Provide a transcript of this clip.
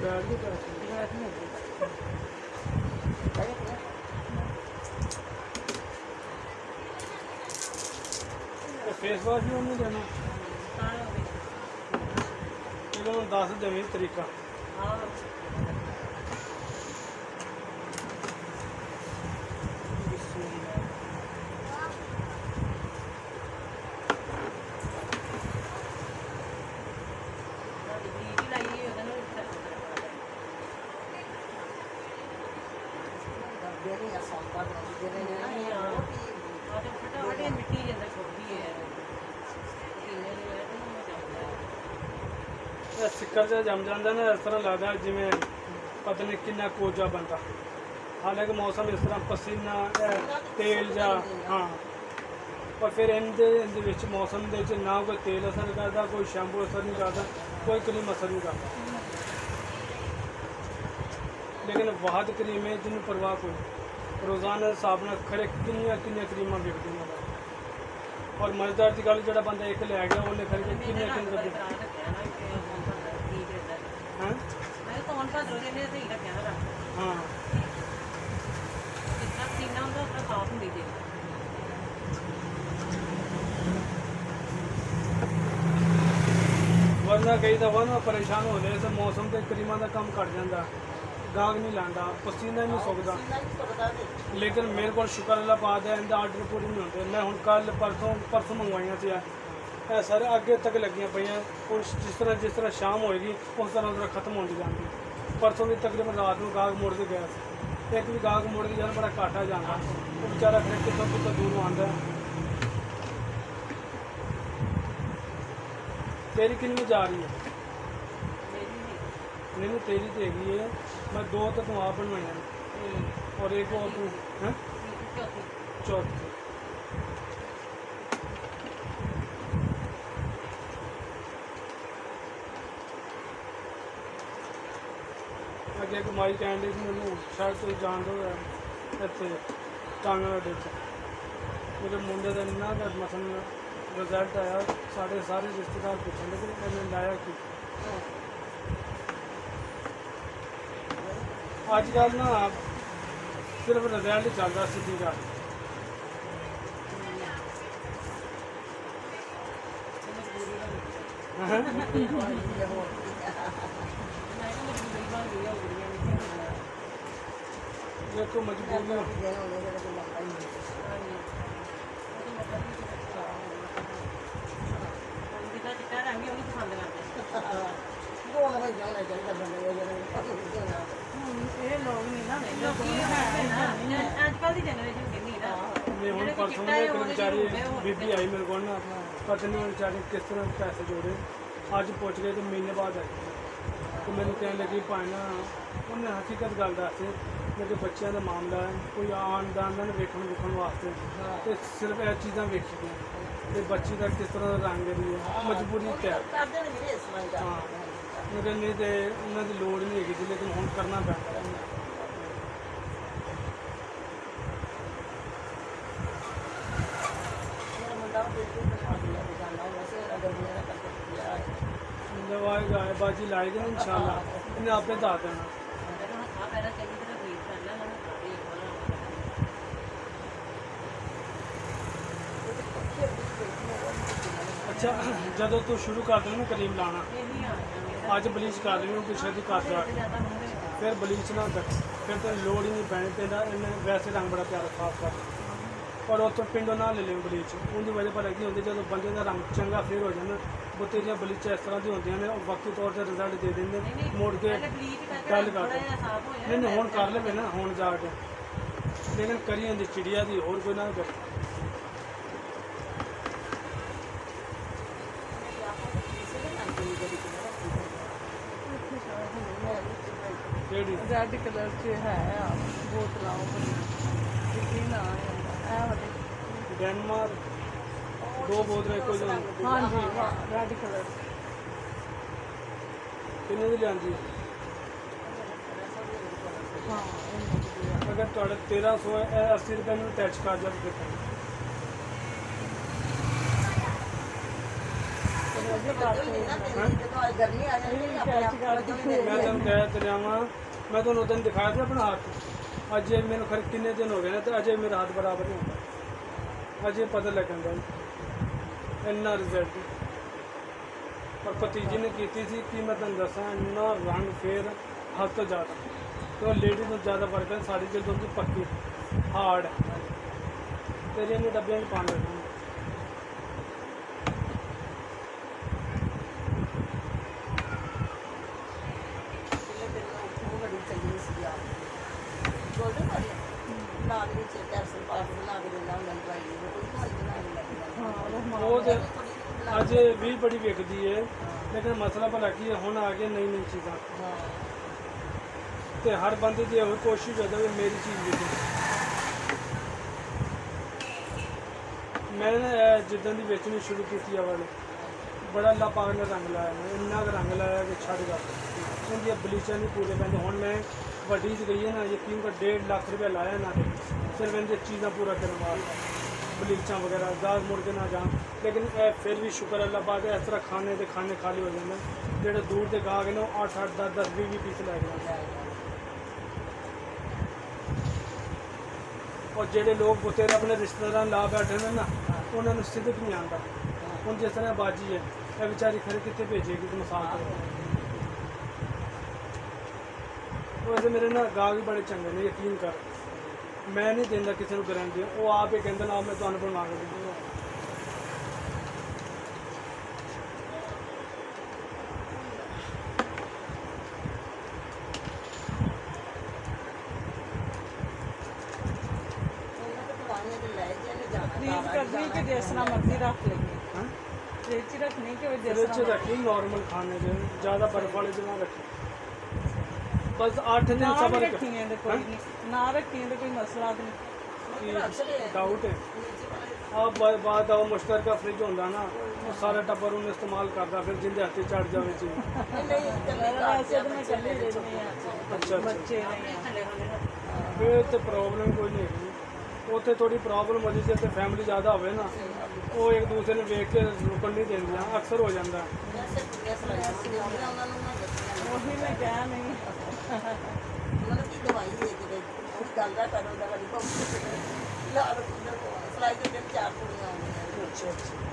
बैठ के पैसे फेस वॉश भी उन्हें देना चलो 10 देवी तरीका सिक्कर से जम जाता ना इस तरह लगता है जिमें पता नहीं किन्ना कोजा बनता हालांकि मौसम इस तरह पसीना तेल जा हाँ पर फिर इनके मौसम के ना कोई तेल असर करता कोई शैम्पू असर नहीं करता कोई क्रीम असर नहीं करता लेकिन वाहद क्रीम है जिन्होंने परवाह कोई रोज़ाना हिसाब न खड़े किनिया क्रीमां बिकती हैं और मजेदार की गल जो बंदा एक लै गया उन्हें खड़े किनिया हाँ वरना कई दफा ना परेशान होते इस मौसम के क्रीमां का कम घट जाता गाहक नहीं लाता पसीना नहीं सुकता लेकिन मेरे को शुक्र अल्लाह पाक है इनका आर्डर पूरे नहीं होते मैं हूँ कल परसों मंगवाइया थी सारे अगे तक लगियां पईयां और जिस तरह शाम होएगी उस तरह खत्म होती जाती परसों भी तकरीबन रात को गाहक मुड़ के गया एक भी गाहक मुड़ के जाना बड़ा घाटा जाता वो बेचारा फिर कितों कितों दूरों आता तेरी कितनी जा रही है नहीं तेरी तो हैगी है मैं 2 तो तू आप बनवाइया और एक और तू हैं चौथी अगे एक माई कहन दी मैं शायद तुम जान दो इतने टांगा अड्डे मेरे मुंडे का इन्ना मसन रिजल्ट आया साढ़े सारे रिश्तेदार पूछे लेकिन मैंने लाया कि अजकल ना सिर्फ रिजल्ट ही चलता सीधी का देखो मजबूरी परसों बेचारी बीबी आई मेरे को ना पता नहीं बेचारी किस तरह पैसे जोड़े अज पहुँच गए तो महीने बाद आई तो मैंने कहने लगी भाई ना उन्हें हकीकत गल दस मेरे बच्चों का मामला है कोई आन जान ना वेखन वुखन वास्ते तो सिर्फ यह चीज़ा वेखियां तो बच्ची का किस तरह रंग रही है मजबूरी तैयार हाँ मगर नहीं तो उन्होंने लोड़ नहीं है लेकिन हम करना पैंता बाजी लाएगी ना इंशाल्लाह इन्हें आपने बता देना अच्छा जदों तू शुरू कर देना करीम लाना अज बलीच कर देनी पिछले की कर जा फिर बलीच ना कर फिर तो लोड़ ही नहीं पैनी पैदा इन्हें वैसे रंग बड़ा प्यारा साफ कर और उतो पिंडों ना ले लें बलीच उनकी वजह पर लगी होती जो बंदे का रंग चंगा फिर हो जाए बतेरियां बलीचा इस तरह की होंगे ने वक्ती तौर पर रिजल्ट दे देंगे मुड़ के गल कर नहीं हूँ कर ले ना हूँ जाके लेकिन करी जाती चिड़िया की होर कोई ना करे रेड कलर च है बोतल डेनमार्क 2 बोतल एक हाँ जी रेड कलर किन्ने दी लियांदी हाँ अगर थोड़े 1380 रुपये में अटैच कर जा ਮਰਜ਼ੀ ਕਰ ਸਕਦੇ ਗਰਮੀ ਆ ਜਾਂਦੀ ਹੈ ਕੈਚ ਕਰ ਮੈਂ ਤੁਹਾਨੂੰ ਕਹਿ ਤੇ ਜਾਵਾਂ, ਮੈਂ ਤੁਹਾਨੂੰ ਉਦੋਂ ਦਿਖਾਇਆ ਸੀ ਆਪਣਾ ਹੱਥ। ਅੱਜ ਇਹ ਮੈਨੂੰ ਖਰੇ ਕਿੰਨੇ ਦਿਨ ਹੋ ਗਏ ਨੇ ਤੇ ਅਜੇ ਮੇਰਾ ਹੱਥ ਬਰਾਬਰ ਨਹੀਂ ਹੁੰਦਾ। ਅਜੇ ਪਤਾ ਲੱਗਦਾ ਇੰਨਾ ਰਿਜ਼ਲਟ। ਪਰ ਭਤੀਜੀ ਨੇ ਕੀਤੀ ਸੀ ਕਿ ਮੈਂ ਤੁਹਾਨੂੰ ਦੱਸਾਂ, ਇੰਨਾ ਰੰਗ ਫੇਰ ਹੱਦ ਤੋਂ ਜ਼ਿਆਦਾ ਤੇ ਉਹ ਲੇਡੀ ਤੋਂ ਜ਼ਿਆਦਾ ਫਰਕ ਹੈ। ਸਾਡੀ ਜਿਲਦ ਹੁੰਦੀ ਪੱਕੀ ਹਾਰਡ, ਤੇਰੇ ਨੇ ਡੱਬਿਆਂ 'ਚ ਪਾਉਣ ਲੱਗਣਾ। ਉਹ ਤੇ ਅੱਜ ਵੀ ਬੜੀ ਵਿਕਦੀ ਹੈ, ਲੇਕਿਨ ਮਸਲਾ ਭਲਾ ਕੀ ਹੈ, ਹੁਣ ਆ ਕੇ ਨਈ ਨਈ ਚੀਜ਼ਾਂ ਤੇ ਹਰ ਬੰਦੇ ਦੀ ਇਹੋ ਕੋਸ਼ਿਸ਼ ਕਰਦਾ ਵੀ ਮੇਰੀ ਚੀਜ਼ ਵਿਕੇ। ਮੈਂ ਨਾ ਜਿੱਦਾਂ ਦੀ ਵੇਚਣੀ ਸ਼ੁਰੂ ਕੀਤੀ ਆ ਵਾਲੇ ਬੜਾ ਅੱਲਾ ਪਾਕ ਨੇ ਰੰਗ ਲਾਇਆ, ਮੈਂ ਇੰਨਾ ਕੁ ਰੰਗ ਲਾਇਆ ਕਿ ਛੱਡ ਗਾ। ਉਹਦੀਆਂ ਬਲੀਚਾਂ ਨਹੀਂ ਪੂਰੇ ਪੈਂਦੇ। ਹੁਣ ਮੈਂ ਵੱਡੀ 'ਚ ਗਈ ਹੈ ਨਾ, ਯਕੀਨ ਕਰ 1.5 ਲੱਖ ਰੁਪਇਆ ਲਾਇਆ ਨਾ ਤੇ ਸਿਰਫ ਇਹਦੇ ਚੀਜ਼ਾਂ ਪੂਰਾ ਕਰਨ ਵਾਸਤੇ, ਬਲੀਚਾਂ ਵਗੈਰਾ ਦਾਗ ਮੁੜ ਕੇ ਨਾ ਜਾਣ। ਲੇਕਿਨ ਇਹ ਫਿਰ ਵੀ ਸ਼ੁਕਰ ਅੱਲਾ ਪਾਕ ਇਸ ਤਰ੍ਹਾਂ ਖਾਣੇ ਦੇ ਖਾਣੇ ਖਾਲੀ ਹੋ ਜਾਂਦੇ। ਜਿਹੜੇ ਦੂਰ ਦੇ ਗਾਹਕ ਨੇ ਉਹ 8-8 10-10 20 ਪੀਸ ਲੈ ਜਾਂਦੇ। ਔਰ ਜਿਹੜੇ ਲੋਕ ਬੁਤੇਰੇ ਆਪਣੇ ਰਿਸ਼ਤੇਦਾਰਾਂ ਲਾ ਬੈਠੇ ਨੇ ਨਾ, ਉਹਨਾਂ ਨੂੰ ਸਿੱਧਕ ਨਹੀਂ ਆਉਂਦਾ। ਹੁਣ ਜਿਸ ਤਰ੍ਹਾਂ ਬਾਜੀ ਹੈ, ਇਹ ਵਿਚਾਰੀ ਖਰੇ ਕਿੱਥੇ ਭੇਜੇਗੀ ਤੇ ਮਸਾਲ ਕਰੇਗੀ। ਵੈਸੇ ਮੇਰੇ ਨਾਲ ਗਾਹਕ ਵੀ ਬੜੇ ਚੰਗੇ ਨੇ, ਯਕੀਨ ਕਰ। ਮੈਂ ਨਹੀਂ ਦਿੰਦਾ ਕਿਸੇ ਨੂੰ ਗਰੰਟੀ, ਉਹ ਆਪ ਹੀ ਕਹਿੰਦੇ ਨਾ ਮੈਂ ਤੁਹਾਨੂੰ ਬਣਵਾ ਕੇ ਦਿੰਦਾ। ਫਰੀਜ਼ ਕਰਨੀ ਕਿ ਜਿਸ ਤਰ੍ਹਾਂ ਮਰਜ਼ੀ ਰੱਖ ਲਈਏ। ਹਾਂ ਫ੍ਰਿਜ 'ਚ ਰੱਖਣੀ ਕਿ ਜਿਸ ਇਹਦੇ 'ਚ ਤਰ੍ਹਾਂ ਰੱਖੀ ਨॉर्मल ਖਾਣੇ ਦੇ, ਜ਼ਿਆਦਾ ਬਰਫ ਵਾਲੇ 'ਚ ਨਾ ਰੱਖੀ। ਬਸ 8 ਦਿਨ ਨਾ ਸਬਰ ਵੀ ਰੱਖੀਆਂ ਤੇ ਕੋਈ ਨਹੀਂ, ਨਾ ਰੱਖੀਆਂ ਤੇ ਕੋਈ ਮਸਲਾ ਨਹੀਂ। डाउट है। अब बात आओ मुश्तरका फ्रिज होंदा ना, वो सारा टब्बर उन्हें इस्तेमाल करता, फिर जिंदे हाथी चढ़ जावे चीज। ਵੈਸੇ ਤਾਂ ਮੈਂ ਇਕੱਲੀ ਰਹਿੰਦੀ ਹਾਂ, अच्छा ਬੱਚੇ ਨੇ। फिर तो प्रॉब्लम कोई नहीं है। ਉੱਥੇ ਥੋੜੀ ਪ੍ਰੋਬਲਮ ਹੁੰਦੀ ਜੇ ਤੇ ਫੈਮਿਲੀ ਜ਼ਿਆਦਾ ਹੋਵੇ ਨਾ, ਉਹ ਇੱਕ ਦੂਸਰੇ ਨੂੰ ਵੇਖ ਕੇ ਰੁਕਣ ਨਹੀਂ ਦਿੰਦੀਆਂ, ਅਕਸਰ ਹੋ ਜਾਂਦਾ। ਉਹੀ ਮੈਂ ਕਿਹਾ ਨਹੀਂ। ਦਵਾਈ ਦੇ ਕੇ ਗੱਲ ਦਾ ਕਰੋ ਦਾ ਵਾਲੀ ਸਲਾਈ ਦੇ 4 ਕੁੜੀਆਂ ਆਉਂਦੀਆਂ। ਅੱਛਾ ਅੱਛਾ।